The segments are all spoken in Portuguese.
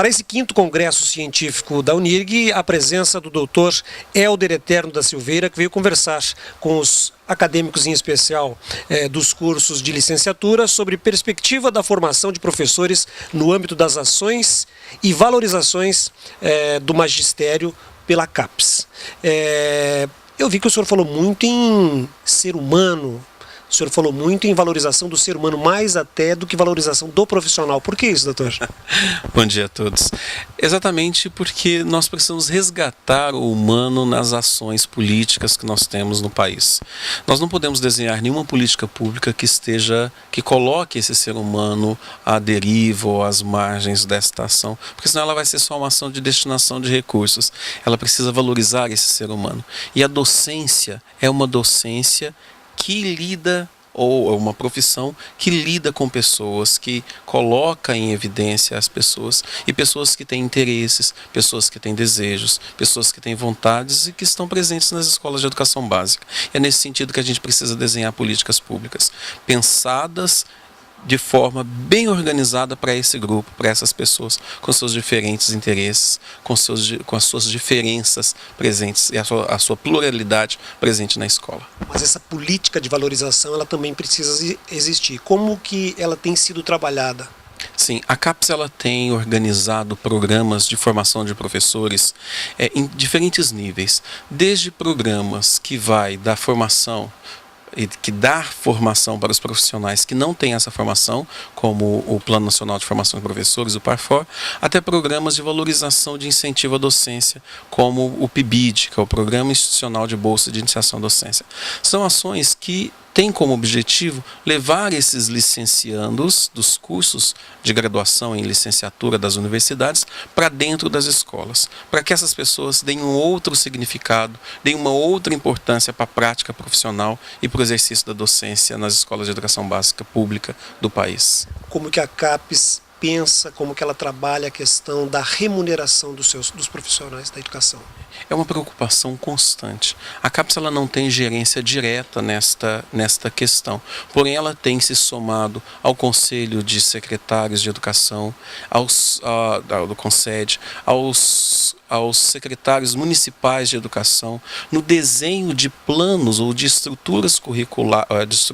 Para esse 5º Congresso Científico da UNIRG, a presença do doutor Hélder Eterno da Silveira, que veio conversar com os acadêmicos, em especial dos cursos de licenciatura, sobre perspectiva da formação de professores no âmbito das ações e valorizações do magistério pela CAPES. Eu vi que o senhor falou muito em ser humano. O senhor falou muito em valorização do ser humano, mais até do que valorização do profissional. Por que isso, doutor? Bom dia a todos. Exatamente porque nós precisamos resgatar o humano nas ações políticas que nós temos no país. Nós não podemos desenhar nenhuma política pública que coloque esse ser humano à deriva ou às margens desta ação, porque senão ela vai ser só uma ação de destinação de recursos. Ela precisa valorizar esse ser humano. E a docência é uma docência que lida, ou é uma profissão que lida com pessoas, que coloca em evidência as pessoas, e pessoas que têm interesses, pessoas que têm desejos, pessoas que têm vontades e que estão presentes nas escolas de educação básica. É nesse sentido que a gente precisa desenhar políticas públicas pensadas de forma bem organizada para esse grupo, para essas pessoas, com seus diferentes interesses, com as suas diferenças presentes e a sua pluralidade presente na escola. Mas essa política de valorização, ela também precisa existir. Como que ela tem sido trabalhada? Sim, a CAPES ela tem organizado programas de formação de professores em diferentes níveis, desde programas que vai da formação e que dá formação para os profissionais que não têm essa formação, como o Plano Nacional de Formação de Professores, o PARFOR, até programas de valorização de incentivo à docência, como o PIBID, que é o Programa Institucional de Bolsa de Iniciação à Docência. São ações que têm como objetivo levar esses licenciandos dos cursos de graduação em licenciatura das universidades para dentro das escolas, para que essas pessoas deem um outro significado, deem uma outra importância para a prática profissional e para o exercício da docência nas escolas de educação básica pública do país. Como que a CAPES pensa, como que ela trabalha a questão da remuneração dos profissionais da educação? É uma preocupação constante. A CAPES ela não tem gerência direta nesta questão, porém ela tem se somado ao Conselho de Secretários de Educação, do CONSED, aos secretários municipais de educação, no desenho de planos ou de estruturas curriculares,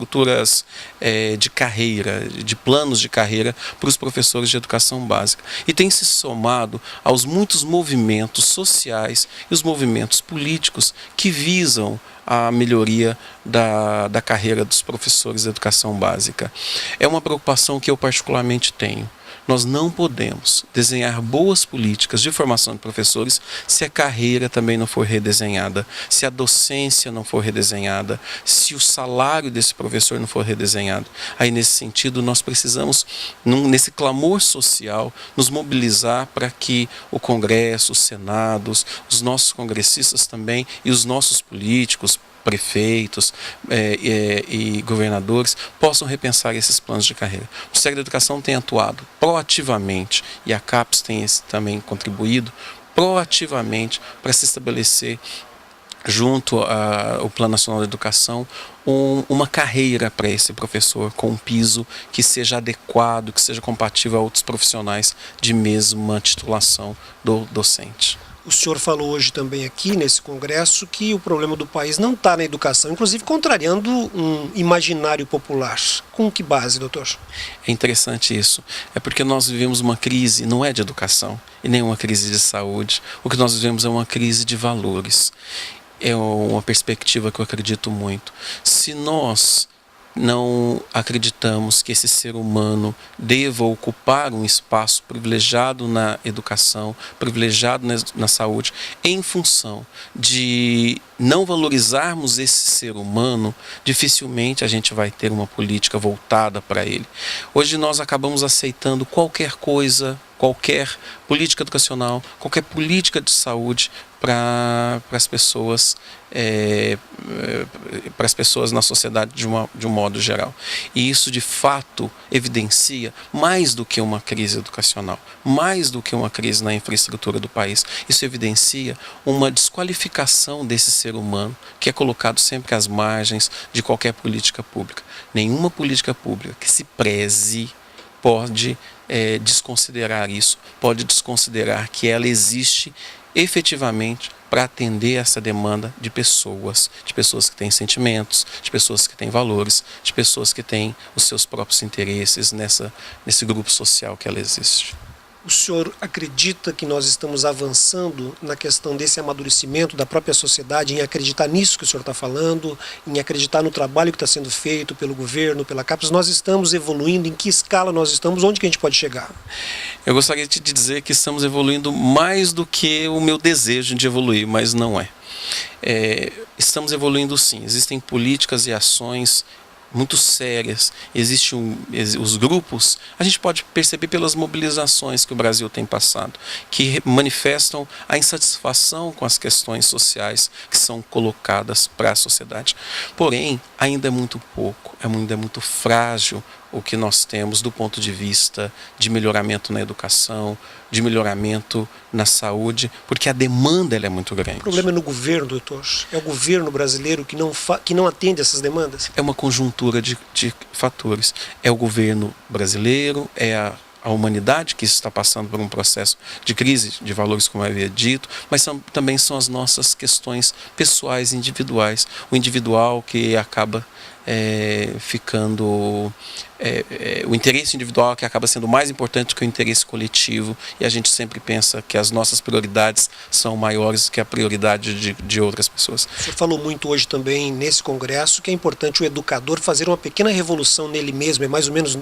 de carreira, de planos de carreira para os professores de educação básica. E tem se somado aos muitos movimentos sociais e os movimentos políticos que visam a melhoria da carreira dos professores de educação básica. É uma preocupação que eu particularmente tenho. Nós não podemos desenhar boas políticas de formação de professores se a carreira também não for redesenhada, se a docência não for redesenhada, se o salário desse professor não for redesenhado. Aí, nesse sentido, nós precisamos, nesse clamor social, nos mobilizar para que o Congresso, os Senados, os nossos congressistas também e os nossos políticos, prefeitos e governadores possam repensar esses planos de carreira. O Ministério da Educação tem atuado proativamente e a CAPES tem também contribuído proativamente para se estabelecer junto ao Plano Nacional de Educação uma carreira para esse professor com um piso que seja adequado, que seja compatível a outros profissionais de mesma titulação do docente. O senhor falou hoje também aqui nesse congresso que o problema do país não está na educação, inclusive contrariando um imaginário popular. Com que base, doutor? É interessante isso. É porque nós vivemos uma crise, não é de educação e nem uma crise de saúde. O que nós vivemos é uma crise de valores. É uma perspectiva que eu acredito muito. Se nós não acreditamos que esse ser humano deva ocupar um espaço privilegiado na educação, privilegiado na saúde, em função de não valorizarmos esse ser humano, dificilmente a gente vai ter uma política voltada para ele. Hoje nós acabamos aceitando qualquer coisa, qualquer política educacional, qualquer política de saúde para as pessoas na sociedade de um modo geral. E isso de fato evidencia mais do que uma crise educacional, mais do que uma crise na infraestrutura do país. Isso evidencia uma desqualificação desse ser humano que é colocado sempre às margens de qualquer política pública. Nenhuma política pública que se preze pode desconsiderar isso, pode desconsiderar que ela existe efetivamente para atender essa demanda de pessoas que têm sentimentos, de pessoas que têm valores, de pessoas que têm os seus próprios interesses nesse grupo social que ela existe. O senhor acredita que nós estamos avançando na questão desse amadurecimento da própria sociedade, em acreditar nisso que o senhor está falando, em acreditar no trabalho que está sendo feito pelo governo, pela CAPES? Nós estamos evoluindo? Em que escala nós estamos? Onde que a gente pode chegar? Eu gostaria de dizer que estamos evoluindo mais do que o meu desejo de evoluir, mas não é. Estamos evoluindo sim, existem políticas e ações muito sérias, os grupos, a gente pode perceber pelas mobilizações que o Brasil tem passado, que manifestam a insatisfação com as questões sociais que são colocadas para a sociedade. Porém, ainda é muito pouco, ainda é muito frágil o que nós temos do ponto de vista de melhoramento na educação, de melhoramento na saúde, porque a demanda ela é muito grande. O problema é no governo, doutor? É o governo brasileiro que não atende essas demandas? É uma conjuntura de fatores. É o governo brasileiro, é a humanidade que está passando por um processo de crise de valores, como eu havia dito, mas também são as nossas questões pessoais, individuais. O individual que acaba ficando... o interesse individual que acaba sendo mais importante que o interesse coletivo, e a gente sempre pensa que as nossas prioridades são maiores que a prioridade de outras pessoas. O senhor falou muito hoje também nesse congresso que é importante o educador fazer uma pequena revolução nele mesmo, é mais ou menos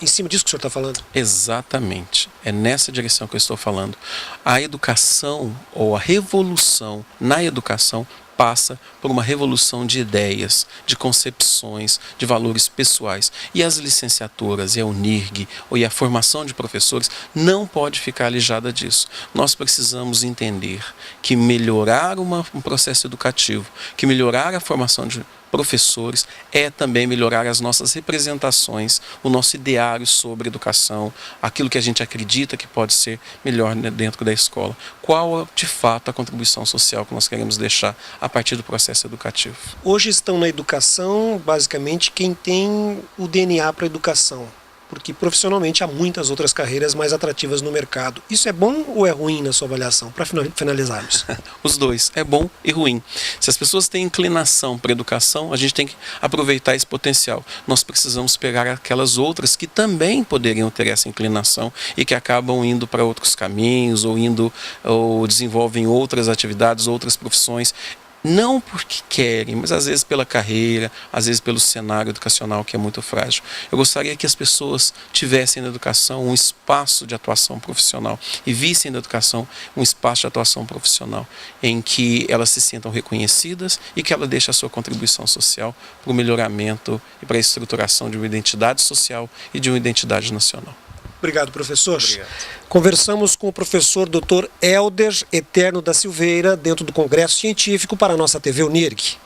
em cima disso que o senhor está falando? Exatamente, é nessa direção que eu estou falando. A educação, ou a revolução na educação, passa por uma revolução de ideias, de concepções, de valores pessoais. E as licenciaturas, e a UNIRG, e a formação de professores não pode ficar alijada disso. Nós precisamos entender que melhorar um processo educativo, que melhorar a formação de professores é também melhorar as nossas representações, o nosso ideário sobre educação, aquilo que a gente acredita que pode ser melhor dentro da escola. Qual, de fato, a contribuição social que nós queremos deixar a partir do processo educativo? Hoje estão na educação, basicamente, quem tem o DNA para a educação, porque profissionalmente há muitas outras carreiras mais atrativas no mercado. Isso é bom ou é ruim na sua avaliação, para finalizarmos? Os dois, é bom e ruim. Se as pessoas têm inclinação para a educação, a gente tem que aproveitar esse potencial. Nós precisamos pegar aquelas outras que também poderiam ter essa inclinação e que acabam indo para outros caminhos, ou desenvolvem outras atividades, outras profissões. Não porque querem, mas às vezes pela carreira, às vezes pelo cenário educacional que é muito frágil. Eu gostaria que as pessoas tivessem na educação um espaço de atuação profissional e vissem na educação um espaço de atuação profissional em que elas se sintam reconhecidas e que ela deixe a sua contribuição social para o melhoramento e para a estruturação de uma identidade social e de uma identidade nacional. Obrigado, professor. Obrigado. Conversamos com o professor Dr. Hélder Eterno da Silveira, dentro do Congresso Científico para a nossa TV UNIRG.